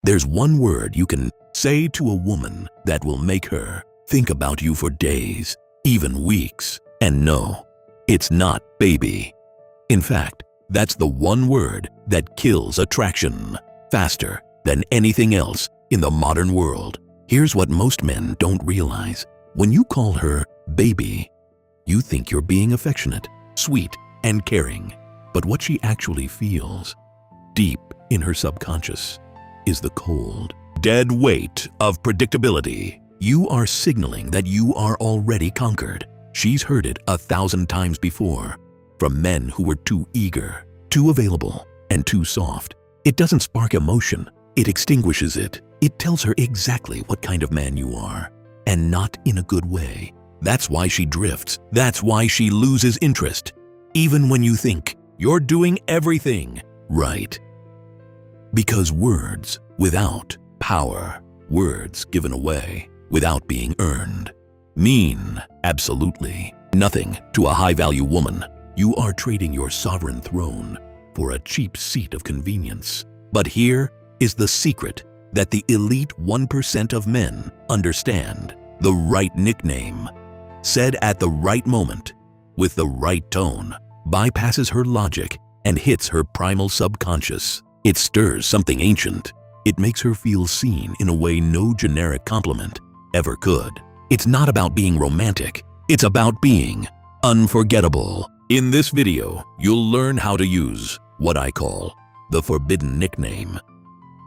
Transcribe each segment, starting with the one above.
There's one word you can say to a woman that will make her think about you for days, even weeks. And no, it's not baby. In fact, that's the one word that kills attraction faster than anything else in the modern world. Here's what most men don't realize. When you call her baby, you think you're being affectionate, sweet, and caring. But what she actually feels, deep in her subconscious, is the cold, dead weight of predictability. You are signaling that you are already conquered. She's heard it 1,000 times before, from men who were too eager, too available, and too soft. It doesn't spark emotion, it extinguishes it. It tells her exactly what kind of man you are, and not in a good way. That's why she drifts. That's why she loses interest, even when you think you're doing everything right. Because words without power, words given away without being earned, mean absolutely nothing to a high-value woman. You are trading your sovereign throne for a cheap seat of convenience. But here is the secret that the elite 1% of men understand. The right nickname, said at the right moment, with the right tone, bypasses her logic and hits her primal subconscious. It stirs something ancient. It makes her feel seen in a way no generic compliment ever could. It's not about being romantic. It's about being unforgettable. In this video, you'll learn how to use what I call the forbidden nickname.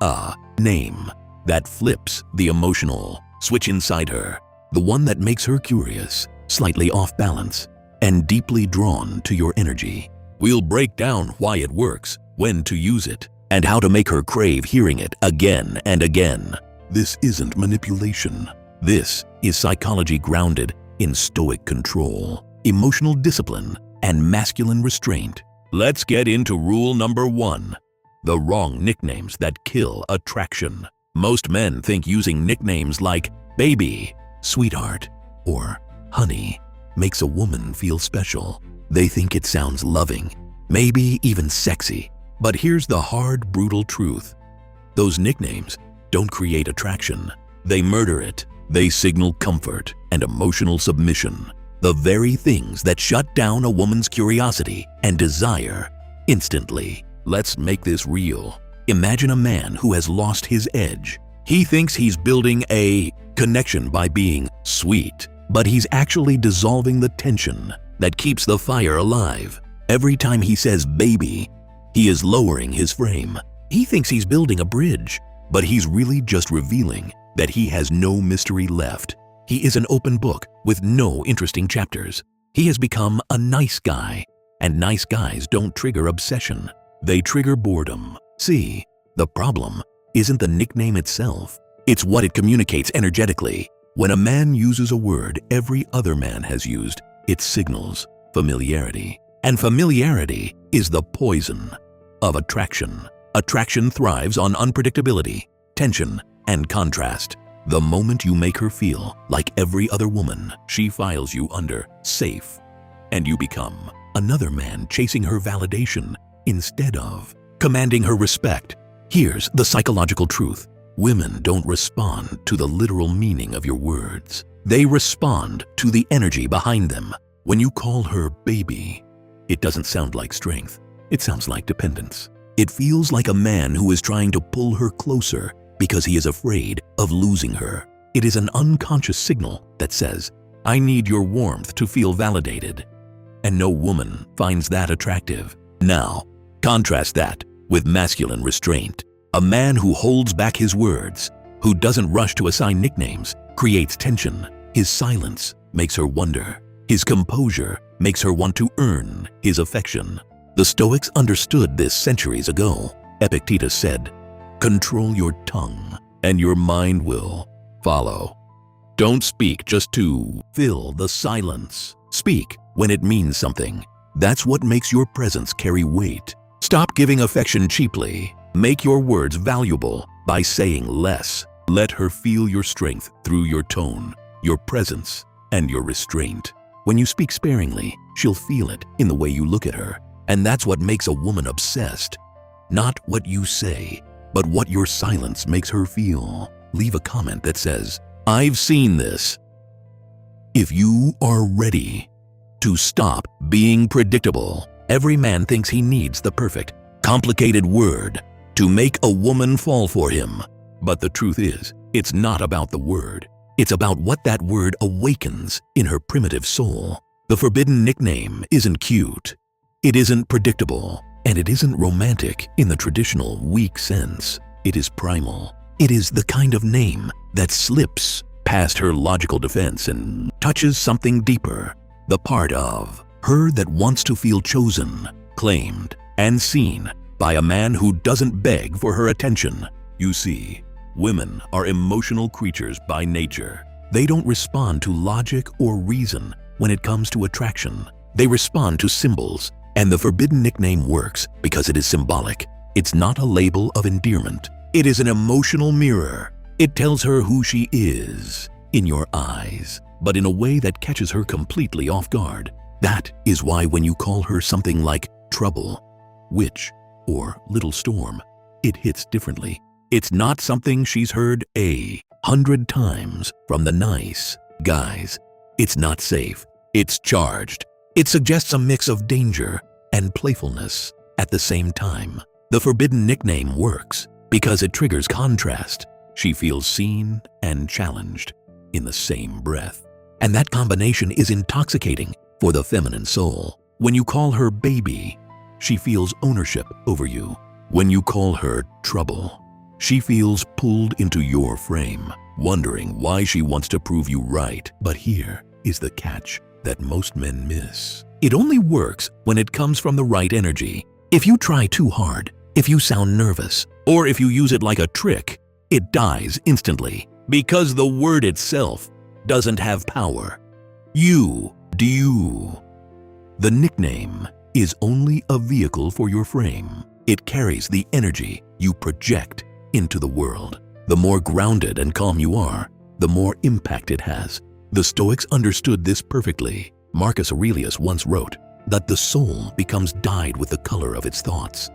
A name that flips the emotional switch inside her. The one that makes her curious, slightly off balance, and deeply drawn to your energy. We'll break down why it works, when to use it, and how to make her crave hearing it again and again. This isn't manipulation. This is psychology grounded in stoic control, emotional discipline, and masculine restraint. Let's get into rule number 1. The wrong nicknames that kill attraction. Most men think using nicknames like baby, sweetheart, or honey makes a woman feel special. They think it sounds loving, maybe even sexy. But here's the hard, brutal truth. Those nicknames don't create attraction. They murder it. They signal comfort and emotional submission. The very things that shut down a woman's curiosity and desire instantly. Let's make this real. Imagine a man who has lost his edge. He thinks he's building a connection by being sweet, but he's actually dissolving the tension that keeps the fire alive. Every time he says baby, he is lowering his frame. He thinks he's building a bridge, but he's really just revealing that he has no mystery left. He is an open book with no interesting chapters. He has become a nice guy, and nice guys don't trigger obsession. They trigger boredom. See, the problem isn't the nickname itself. It's what it communicates energetically. When a man uses a word every other man has used, it signals familiarity. And familiarity is the poison of attraction. Attraction thrives on unpredictability, tension, and contrast. The moment you make her feel like every other woman, she files you under safe, and you become another man chasing her validation instead of commanding her respect. Here's the psychological truth. Women don't respond to the literal meaning of your words. They respond to the energy behind them. When you call her baby, it doesn't sound like strength. It sounds like dependence. It feels like a man who is trying to pull her closer because he is afraid of losing her. It is an unconscious signal that says, I need your warmth to feel validated. And no woman finds that attractive. Now, contrast that with masculine restraint. A man who holds back his words, who doesn't rush to assign nicknames, creates tension. His silence makes her wonder. His composure makes her want to earn his affection. The Stoics understood this centuries ago. Epictetus said, control your tongue, and your mind will follow. Don't speak just to fill the silence. Speak when it means something. That's what makes your presence carry weight. Stop giving affection cheaply. Make your words valuable by saying less. Let her feel your strength through your tone, your presence, and your restraint. When you speak sparingly, she'll feel it in the way you look at her. And that's what makes a woman obsessed. Not what you say, but what your silence makes her feel. Leave a comment that says, "I've seen this." If you are ready to stop being predictable, every man thinks he needs the perfect, complicated word to make a woman fall for him. But the truth is, it's not about the word. It's about what that word awakens in her primitive soul. The forbidden nickname isn't cute. It isn't predictable. And it isn't romantic in the traditional weak sense. It is primal. It is the kind of name that slips past her logical defense and touches something deeper. The part of her that wants to feel chosen, claimed, and seen by a man who doesn't beg for her attention. You see, women are emotional creatures by nature. They don't respond to logic or reason when it comes to attraction. They respond to symbols. And the forbidden nickname works because it is symbolic. It's not a label of endearment. It is an emotional mirror. It tells her who she is in your eyes, but in a way that catches her completely off guard. That is why when you call her something like trouble, witch, or little storm, it hits differently. It's not something she's heard 100 times from the nice guys. It's not safe. It's charged. It suggests a mix of danger and playfulness at the same time. The forbidden nickname works because it triggers contrast. She feels seen and challenged in the same breath. And that combination is intoxicating for the feminine soul. When you call her baby, she feels ownership over you. When you call her trouble, she feels pulled into your frame, wondering why she wants to prove you right. But here is the catch that most men miss. It only works when it comes from the right energy. If you try too hard, if you sound nervous, or if you use it like a trick, it dies instantly because the word itself doesn't have power. You do. The nickname is only a vehicle for your frame. It carries the energy you project into the world. The more grounded and calm you are, the more impact it has. The Stoics understood this perfectly. Marcus Aurelius once wrote that the soul becomes dyed with the color of its thoughts.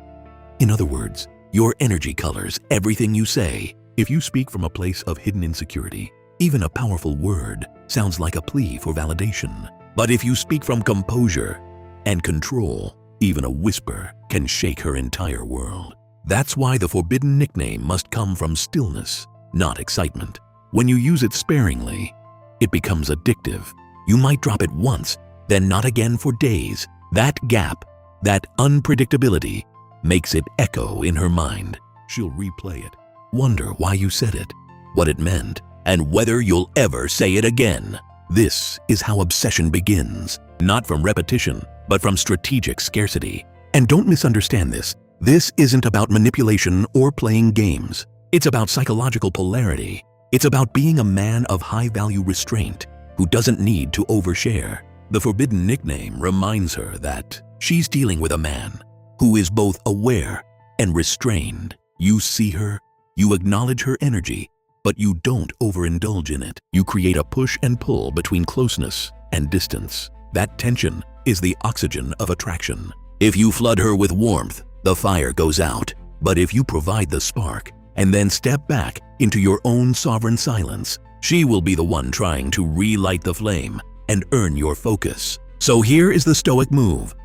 In other words, your energy colors everything you say. If you speak from a place of hidden insecurity, even a powerful word sounds like a plea for validation. But if you speak from composure and control, even a whisper can shake her entire world. That's why the forbidden nickname must come from stillness, not excitement. When you use it sparingly, it becomes addictive. You might drop it once, then not again for days. That gap, that unpredictability, makes it echo in her mind. She'll replay it, wonder why you said it, what it meant, and whether you'll ever say it again. This is how obsession begins, not from repetition, but from strategic scarcity. And don't misunderstand this. This isn't about manipulation or playing games. It's about psychological polarity. It's about being a man of high-value restraint who doesn't need to overshare. The forbidden nickname reminds her that she's dealing with a man who is both aware and restrained. You see her, you acknowledge her energy, but you don't overindulge in it. You create a push and pull between closeness and distance. That tension is the oxygen of attraction. If you flood her with warmth, the fire goes out. But if you provide the spark and then step back into your own sovereign silence, she will be the one trying to relight the flame and earn your focus. So here is the Stoic move.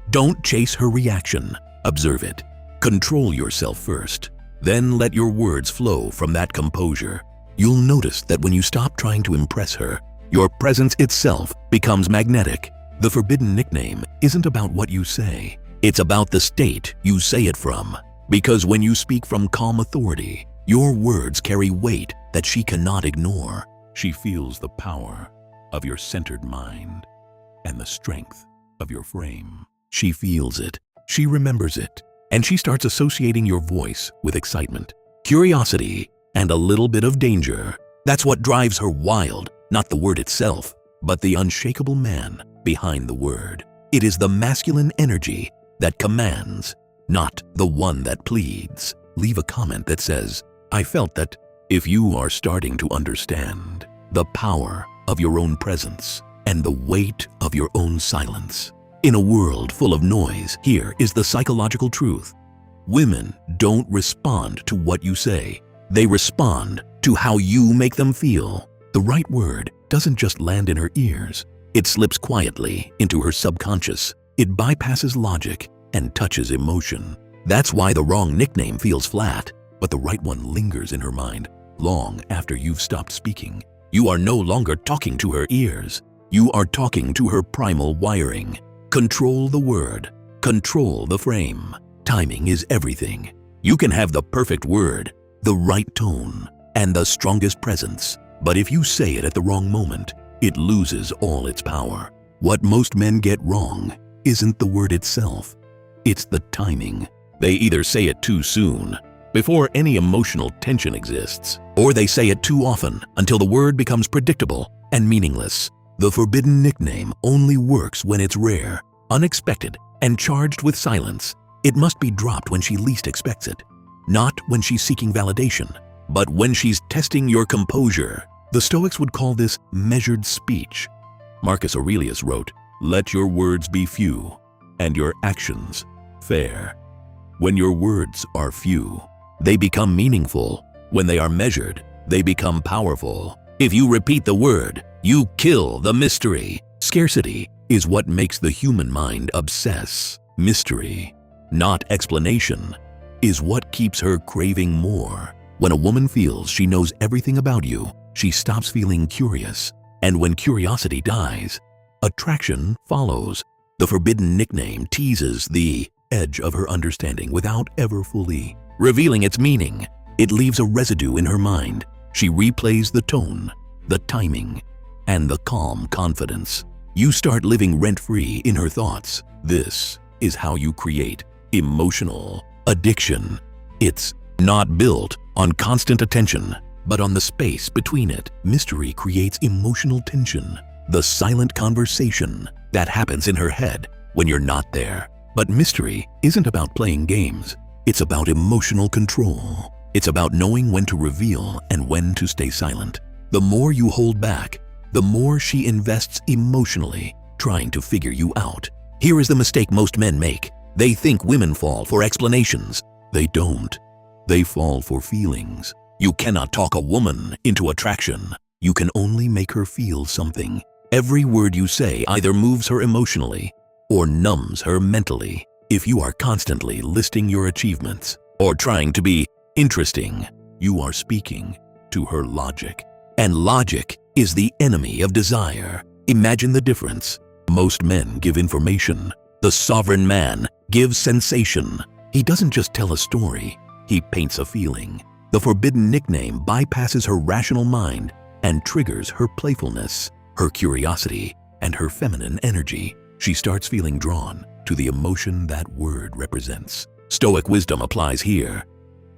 Don't chase her reaction. Observe it. Control yourself first. Then let your words flow from that composure. You'll notice that when you stop trying to impress her, your presence itself becomes magnetic. The forbidden nickname isn't about what you say. It's about the state you say it from. Because when you speak from calm authority, your words carry weight that she cannot ignore. She feels the power of your centered mind and the strength of your frame. She feels it, she remembers it, and she starts associating your voice with excitement, curiosity, and a little bit of danger. That's what drives her wild, not the word itself, but the unshakable man behind the word. It is the masculine energy that commands, not the one that pleads. Leave a comment that says, I felt that. If you are starting to understand the power of your own presence and the weight of your own silence. In a world full of noise, here is the psychological truth. Women don't respond to what you say. They respond to how you make them feel. The right word doesn't just land in her ears. It slips quietly into her subconscious. It bypasses logic and touches emotion. That's why the wrong nickname feels flat, but the right one lingers in her mind long after you've stopped speaking. You are no longer talking to her ears. You are talking to her primal wiring. Control the word. Control the frame. Timing is everything. You can have the perfect word, the right tone, and the strongest presence. But if you say it at the wrong moment, it loses all its power. What most men get wrong isn't the word itself. It's the timing. They either say it too soon, before any emotional tension exists, or they say it too often until the word becomes predictable and meaningless. The forbidden nickname only works when it's rare, unexpected, and charged with silence. It must be dropped when she least expects it. Not when she's seeking validation, but when she's testing your composure. The Stoics would call this measured speech. Marcus Aurelius wrote, "Let your words be few, and your actions fair." When your words are few, they become meaningful. When they are measured, they become powerful. If you repeat the word, you kill the mystery. Scarcity is what makes the human mind obsess. Mystery, not explanation, is what keeps her craving more. When a woman feels she knows everything about you, she stops feeling curious. And when curiosity dies, attraction follows. The forbidden nickname teases the edge of her understanding without ever fully revealing its meaning. It leaves a residue in her mind. She replays the tone, the timing, and the calm confidence. You start living rent-free in her thoughts. This is how you create emotional addiction. It's not built on constant attention, but on the space between it. Mystery creates emotional tension, the silent conversation that happens in her head when you're not there. But mystery isn't about playing games. It's about emotional control. It's about knowing when to reveal and when to stay silent. The more you hold back, the more she invests emotionally, trying to figure you out. Here is the mistake most men make. They think women fall for explanations. They don't. They fall for feelings. You cannot talk a woman into attraction. You can only make her feel something. Every word you say either moves her emotionally or numbs her mentally. If you are constantly listing your achievements or trying to be interesting, you are speaking to her logic. And logic is the enemy of desire. Imagine the difference. Most men give information. The sovereign man gives sensation. He doesn't just tell a story, he paints a feeling. The forbidden nickname bypasses her rational mind and triggers her playfulness, her curiosity, and her feminine energy. She starts feeling drawn to the emotion that word represents. Stoic wisdom applies here.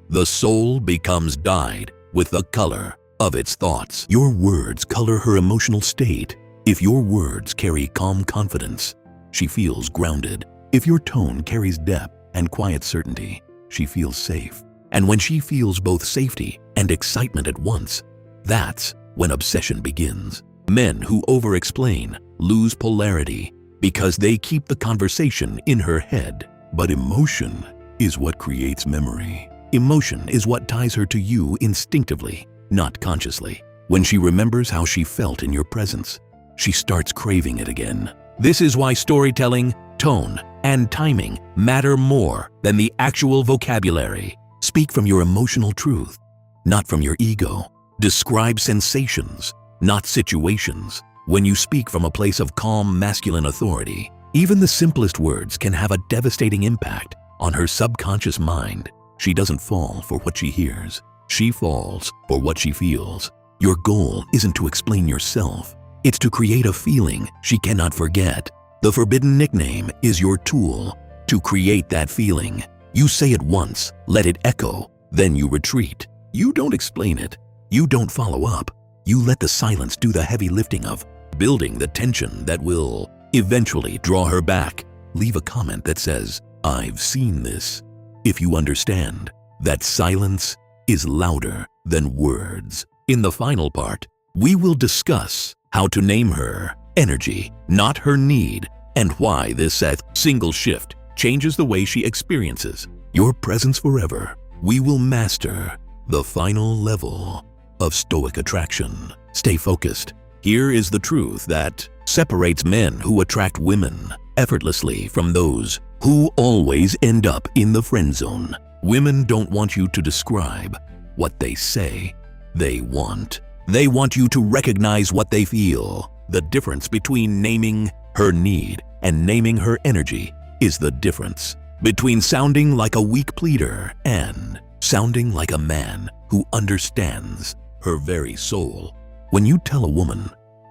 The soul becomes dyed with the color of its thoughts. Your words color her emotional state. If your words carry calm confidence, she feels grounded. If your tone carries depth and quiet certainty, she feels safe. And when she feels both safety and excitement at once, that's when obsession begins. Men who over-explain lose polarity because they keep the conversation in her head. But emotion is what creates memory. Emotion is what ties her to you instinctively, not consciously. When she remembers how she felt in your presence, she starts craving it again. This is why storytelling, tone, and timing matter more than the actual vocabulary. Speak from your emotional truth, not from your ego. Describe sensations, not situations. When you speak from a place of calm masculine authority, even the simplest words can have a devastating impact on her subconscious mind. She doesn't fall for what she hears. She falls for what she feels. Your goal isn't to explain yourself. It's to create a feeling she cannot forget. The forbidden nickname is your tool to create that feeling. You say it once, let it echo, then you retreat. You don't explain it. You don't follow up. You let the silence do the heavy lifting of building the tension that will eventually draw her back. Leave a comment that says, "I've seen this." If you understand that silence is louder than words. In the final part, we will discuss how to name her energy, not her need, and why this single shift changes the way she experiences your presence forever. We will master the final level of Stoic attraction. Stay focused. Here is the truth that separates men who attract women effortlessly from those who always end up in the friend zone. Women don't want you to describe what they say they want. They want you to recognize what they feel. The difference between naming her need and naming her energy is the difference between sounding like a weak pleader and sounding like a man who understands her very soul. When you tell a woman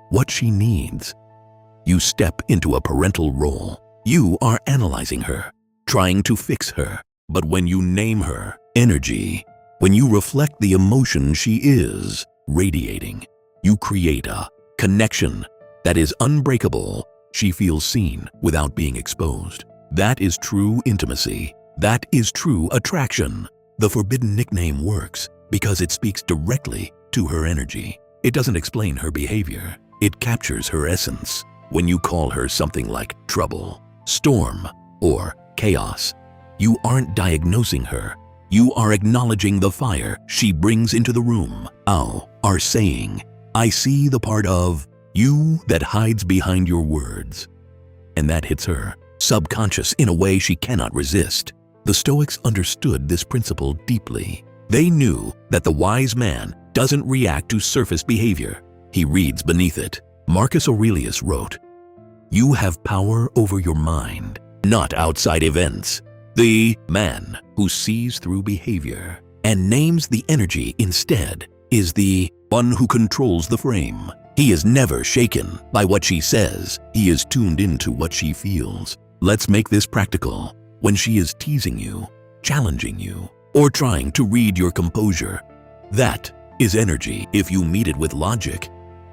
what she needs, you step into a parental role. You are analyzing her, trying to fix her. But when you name her energy, when you reflect the emotion she is radiating, you create a connection that is unbreakable. She feels seen without being exposed. That is true intimacy. That is true attraction. The forbidden nickname works because it speaks directly to her energy. It doesn't explain her behavior. It captures her essence. When you call her something like trouble, storm, or chaos, you aren't diagnosing her. You are acknowledging the fire she brings into the room. You are saying, I see the part of you that hides behind your words. And that hits her subconscious in a way she cannot resist. The Stoics understood this principle deeply. They knew that the wise man doesn't react to surface behavior. He reads beneath it. Marcus Aurelius wrote, "You have power over your mind, not outside events." The man who sees through behavior and names the energy instead is the one who controls the frame. He is never shaken by what she says. He is tuned into what she feels. Let's make this practical. When she is teasing you, challenging you, or trying to read your composure, that is energy. If you meet it with logic,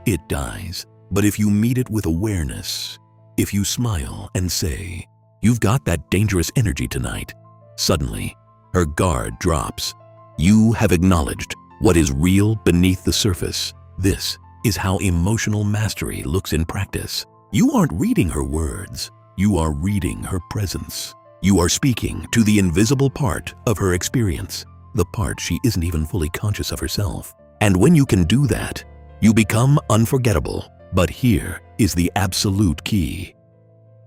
it dies. But if you meet it with awareness, if you smile and say, "You've got that dangerous energy tonight," suddenly her guard drops. You have acknowledged what is real beneath the surface. This is how emotional mastery looks in practice. You aren't reading her words. You are reading her presence. You are speaking to the invisible part of her experience, the part she isn't even fully conscious of herself. And when you can do that, you become unforgettable. But here is the absolute key.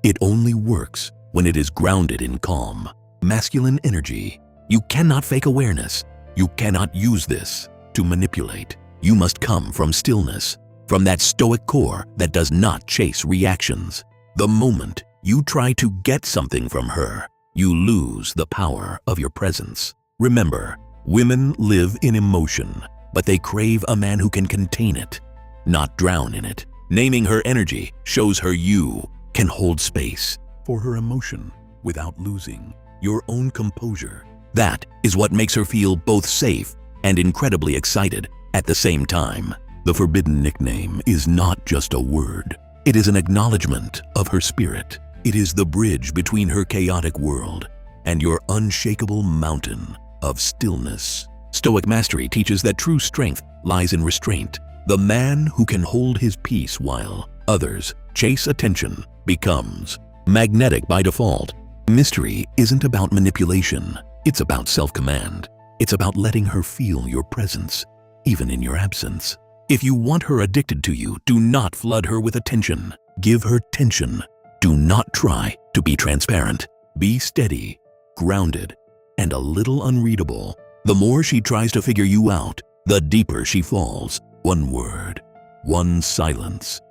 It only works when it is grounded in calm, masculine energy. You cannot fake awareness. You cannot use this to manipulate. You must come from stillness, from that stoic core that does not chase reactions. The moment you try to get something from her, you lose the power of your presence. Remember, women live in emotion, but they crave a man who can contain it, not drown in it. Naming her energy shows her you can hold space for her emotion without losing your own composure. That is what makes her feel both safe and incredibly excited at the same time. The forbidden nickname is not just a word. It is an acknowledgement of her spirit. It is the bridge between her chaotic world and your unshakable mountain of stillness. Stoic Mastery teaches that true strength lies in restraint. The man who can hold his peace while others chase attention becomes magnetic by default. Mystery isn't about manipulation. It's about self-command. It's about letting her feel your presence, even in your absence. If you want her addicted to you, do not flood her with attention. Give her tension. Do not try to be transparent. Be steady, grounded, and a little unreadable. The more she tries to figure you out, the deeper she falls. One word, one silence,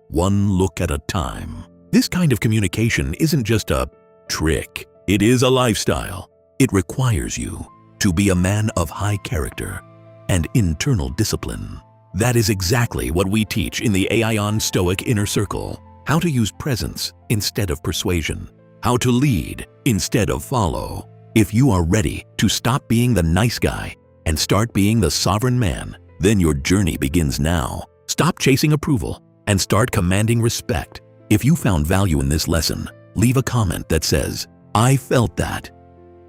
one look at a time. This kind of communication isn't just a trick. It is a lifestyle. It requires you to be a man of high character and internal discipline. That is exactly what we teach in the Aion Stoic Inner Circle. How to use presence instead of persuasion. How to lead instead of follow. If you are ready to stop being the nice guy and start being the sovereign man, then your journey begins now. Stop chasing approval and start commanding respect. If you found value in this lesson, leave a comment that says, "I felt that."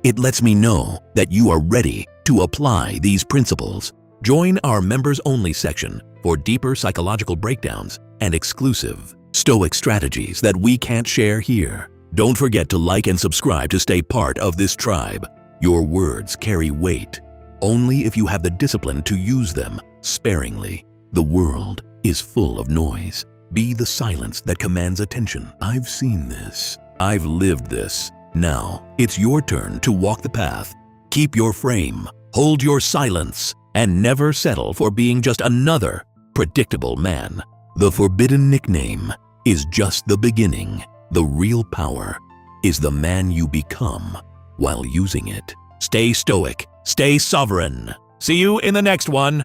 It lets me know that you are ready to apply these principles. Join our members-only section for deeper psychological breakdowns and exclusive Stoic strategies that we can't share here. Don't forget to like and subscribe to stay part of this tribe. Your words carry weight only if you have the discipline to use them sparingly. The world is full of noise. Be the silence that commands attention. I've seen this. I've lived this. Now, it's your turn to walk the path. Keep your frame, hold your silence, and never settle for being just another predictable man. The forbidden nickname is just the beginning. The real power is the man you become while using it. Stay stoic, stay sovereign. See you in the next one.